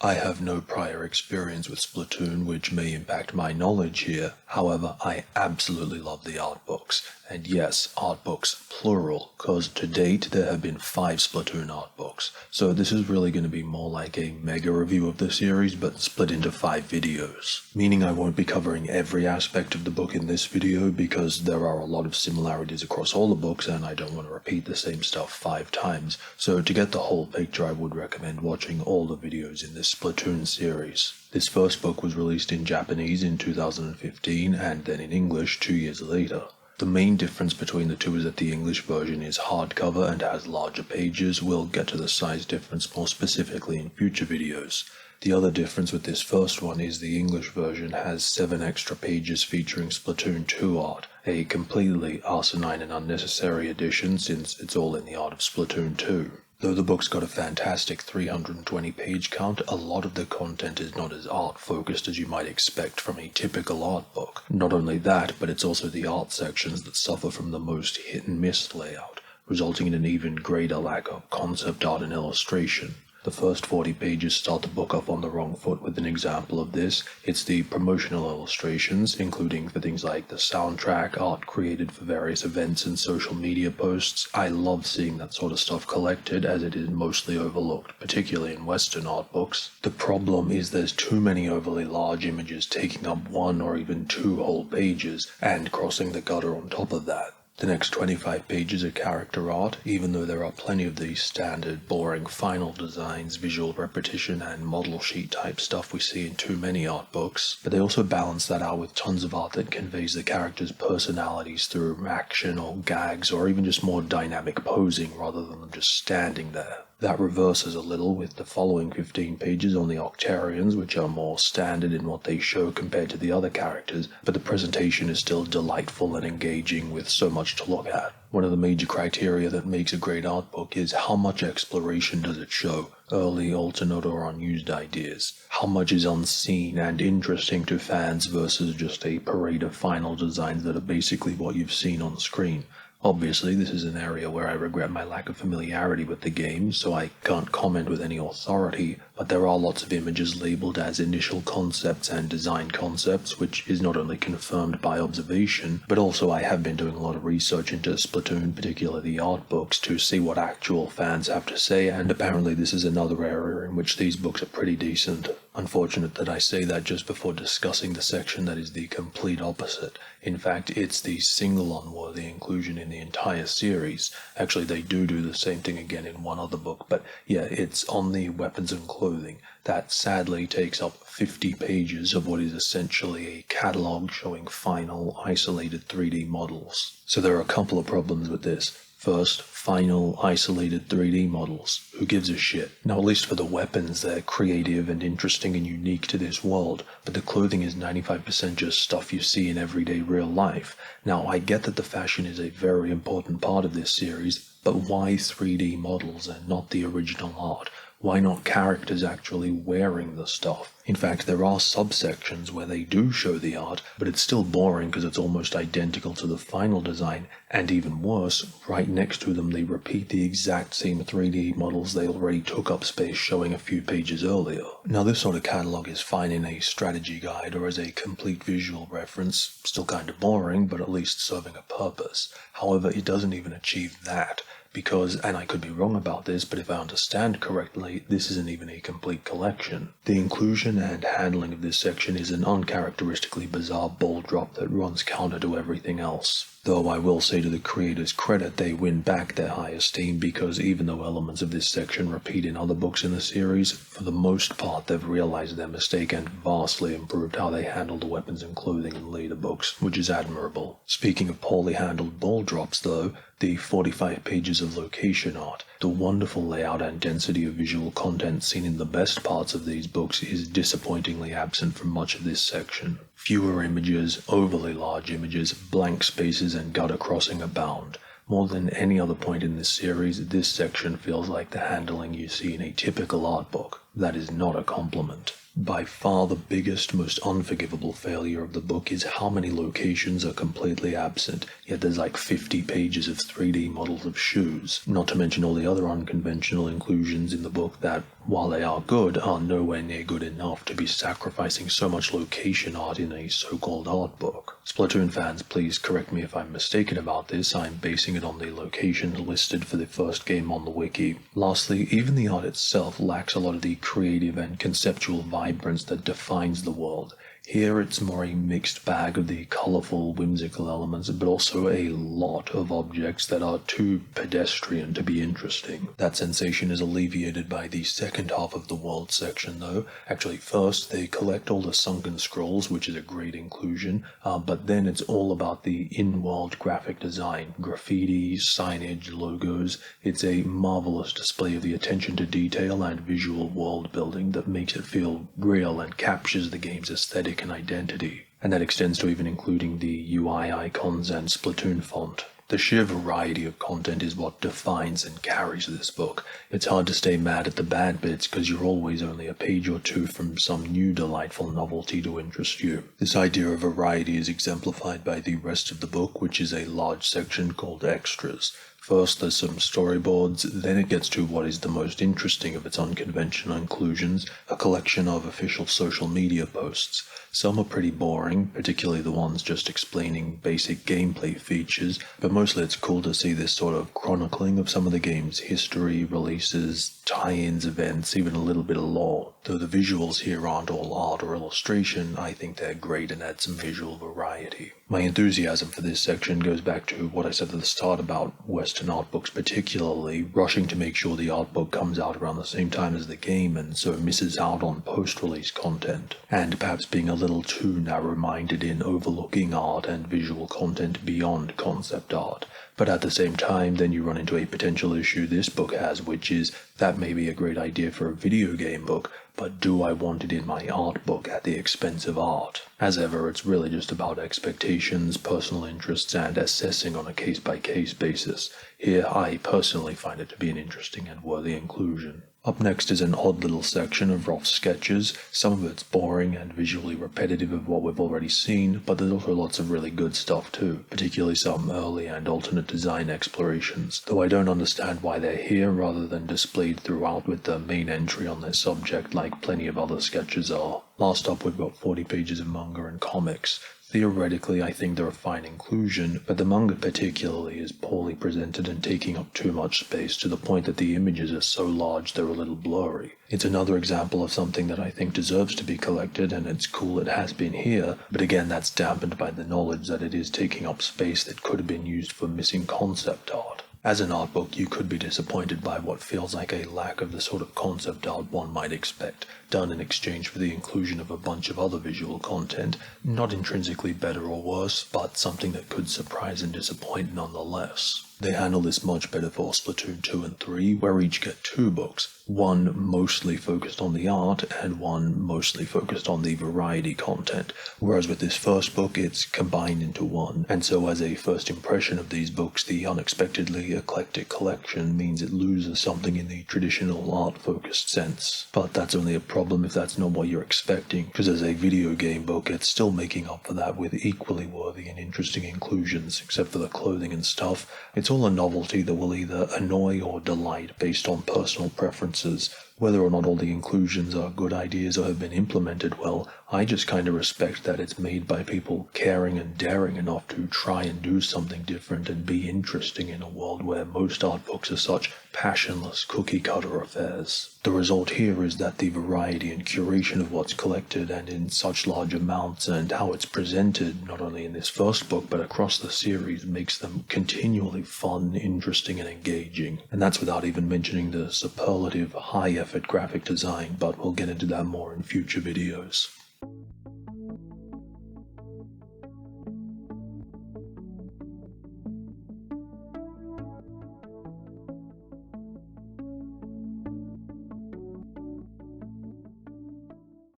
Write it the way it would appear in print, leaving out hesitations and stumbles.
I have no prior experience with Splatoon, which may impact my knowledge here. However, I absolutely love the art books. And yes, art books plural, cause to date there have been 5 Splatoon art books. So this is really going to be more like a mega review of the series, but split into 5 videos. Meaning I won't be covering every aspect of the book in this video, because there are a lot of similarities across all the books and I don't want to repeat the same stuff 5 times. So to get the whole picture, I would recommend watching all the videos in this Splatoon series. This first book was released in Japanese in 2015 and then in English 2 years later. The main difference between the two is that the English version is hardcover and has larger pages. We'll get to the size difference more specifically in future videos. The other difference with this first one is the English version has 7 extra pages featuring Splatoon 2 art, a completely asinine and unnecessary addition since it's all in the art of Splatoon 2. Though the book's got a fantastic 320 page count, a lot of the content is not as art-focused as you might expect from a typical art book. Not only that, but it's also the art sections that suffer from the most hit-and-miss layout, resulting in an even greater lack of concept art and illustration. The first 40 pages start the book off on the wrong foot with an example of this. It's the promotional illustrations, including for things like the soundtrack, art created for various events and social media posts. I love seeing that sort of stuff collected, as it is mostly overlooked, particularly in Western art books. The problem is there's too many overly large images taking up 1 or even 2 whole pages, and crossing the gutter on top of that. The next 25 pages are character art, even though there are plenty of the standard, boring final designs, visual repetition, and model sheet type stuff we see in too many art books. But they also balance that out with tons of art that conveys the characters' personalities through action or gags, or even just more dynamic posing rather than them just standing there. That reverses a little with the following 15 pages on the Octarians, which are more standard in what they show compared to the other characters, but the presentation is still delightful and engaging with so much to look at. One of the major criteria that makes a great art book is how much exploration does it show, early, alternate, or unused ideas. How much is unseen and interesting to fans versus just a parade of final designs that are basically what you've seen on screen. Obviously, this is an area where I regret my lack of familiarity with the game, so I can't comment with any authority, but there are lots of images labeled as initial concepts and design concepts, which is not only confirmed by observation, but also I have been doing a lot of research into Splatoon, particularly the art books, to see what actual fans have to say, and apparently this is another area in which these books are pretty decent. Unfortunate that I say that just before discussing the section that is the complete opposite. In fact, it's the single unworthy inclusion in the entire series. Actually, they do the same thing again in one other book, but yeah, it's on the weapons and clothing. That sadly takes up 50 pages of what is essentially a catalogue showing final, isolated 3D models. So there are a couple of problems with this. First, final, isolated 3D models. Who gives a shit? Now, at least for the weapons, they're creative and interesting and unique to this world, but the clothing is 95% just stuff you see in everyday real life. Now, I get that the fashion is a very important part of this series, but why 3D models and not the original art? Why not characters actually wearing the stuff? In fact, there are subsections where they do show the art, but it's still boring because it's almost identical to the final design, and even worse, right next to them they repeat the exact same 3D models they already took up space showing a few pages earlier. Now, this sort of catalogue is fine in a strategy guide or as a complete visual reference, still kind of boring, but at least serving a purpose. However, it doesn't even achieve that. Because, and I could be wrong about this, but if I understand correctly, this isn't even a complete collection. The inclusion and handling of this section is an uncharacteristically bizarre ball drop that runs counter to everything else. Though I will say to the creators' credit, they win back their high esteem because even though elements of this section repeat in other books in the series, for the most part they've realized their mistake and vastly improved how they handle the weapons and clothing in later books, which is admirable. Speaking of poorly handled ball drops though, the 45 pages of location art, the wonderful layout and density of visual content seen in the best parts of these books is disappointingly absent from much of this section. Fewer images, overly large images, blank spaces and gutter crossing abound. More than any other point in this series, this section feels like the handling you see in a typical art book. That is not a compliment. By far the biggest, most unforgivable failure of the book is how many locations are completely absent, yet there's like 50 pages of 3D models of shoes, not to mention all the other unconventional inclusions in the book that, while they are good, are nowhere near good enough to be sacrificing so much location art in a so-called art book. Splatoon fans, please correct me if I'm mistaken about this. I'm basing it on the locations listed for the first game on the wiki. Lastly, even the art itself lacks a lot of the creative and conceptual vibrance that defines the world. Here it's more a mixed bag of the colourful, whimsical elements, but also a lot of objects that are too pedestrian to be interesting. That sensation is alleviated by the second half of the world section though. Actually, first they collect all the sunken scrolls, which is a great inclusion, but then it's all about the in-world graphic design, graffiti, signage, logos. It's a marvellous display of the attention to detail and visual world building that makes it feel real and captures the game's aesthetic and identity, and that extends to even including the UI icons and Splatoon font. The sheer variety of content is what defines and carries this book. It's hard to stay mad at the bad bits because you're always only a page or two from some new delightful novelty to interest you. This idea of variety is exemplified by the rest of the book, which is a large section called Extras. First, there's some storyboards, then it gets to what is the most interesting of its unconventional inclusions, a collection of official social media posts. Some are pretty boring, particularly the ones just explaining basic gameplay features, but mostly it's cool to see this sort of chronicling of some of the game's history, releases, tie-ins, events, even a little bit of lore. Though the visuals here aren't all art or illustration, I think they're great and add some visual variety. My enthusiasm for this section goes back to what I said at the start about Western art books particularly, rushing to make sure the art book comes out around the same time as the game and so misses out on post-release content, and perhaps being a little too narrow-minded in overlooking art and visual content beyond concept art. But at the same time, then you run into a potential issue this book has, which is that may be a great idea for a video game book, but do I want it in my art book at the expense of art? As ever, it's really just about expectations, personal interests, and assessing on a case-by-case basis. Here, I personally find it to be an interesting and worthy inclusion. Up next is an odd little section of rough sketches. Some of it's boring and visually repetitive of what we've already seen, but there's also lots of really good stuff too, particularly some early and alternate design explorations, though I don't understand why they're here rather than displayed throughout with the main entry on their subject like plenty of other sketches are. Last up, we've got 40 pages of manga and comics. Theoretically, I think they're a fine inclusion, but the manga particularly is poorly presented and taking up too much space to the point that the images are so large they're a little blurry. It's another example of something that I think deserves to be collected, and it's cool it has been here, but again that's dampened by the knowledge that it is taking up space that could have been used for missing concept art. As an art book, you could be disappointed by what feels like a lack of the sort of concept art one might expect, done in exchange for the inclusion of a bunch of other visual content, not intrinsically better or worse, but something that could surprise and disappoint nonetheless. They handle this much better for Splatoon 2 and 3, where each get 2 books, one mostly focused on the art and one mostly focused on the variety content, whereas with this first book it's combined into one, and so as a first impression of these books, the unexpectedly eclectic collection means it loses something in the traditional art-focused sense. But that's only a problem if that's not what you're expecting, because as a video game book it's still making up for that with equally worthy and interesting inclusions, except for the clothing and stuff. It's all a novelty that will either annoy or delight based on personal preferences. Whether or not all the inclusions are good ideas or have been implemented well, I just kinda respect that it's made by people caring and daring enough to try and do something different and be interesting in a world where most art books are such passionless cookie-cutter affairs. The result here is that the variety and curation of what's collected and in such large amounts and how it's presented, not only in this first book but across the series, makes them continually fun, interesting, and engaging. And that's without even mentioning the superlative high-effort graphic design, but we'll get into that more in future videos.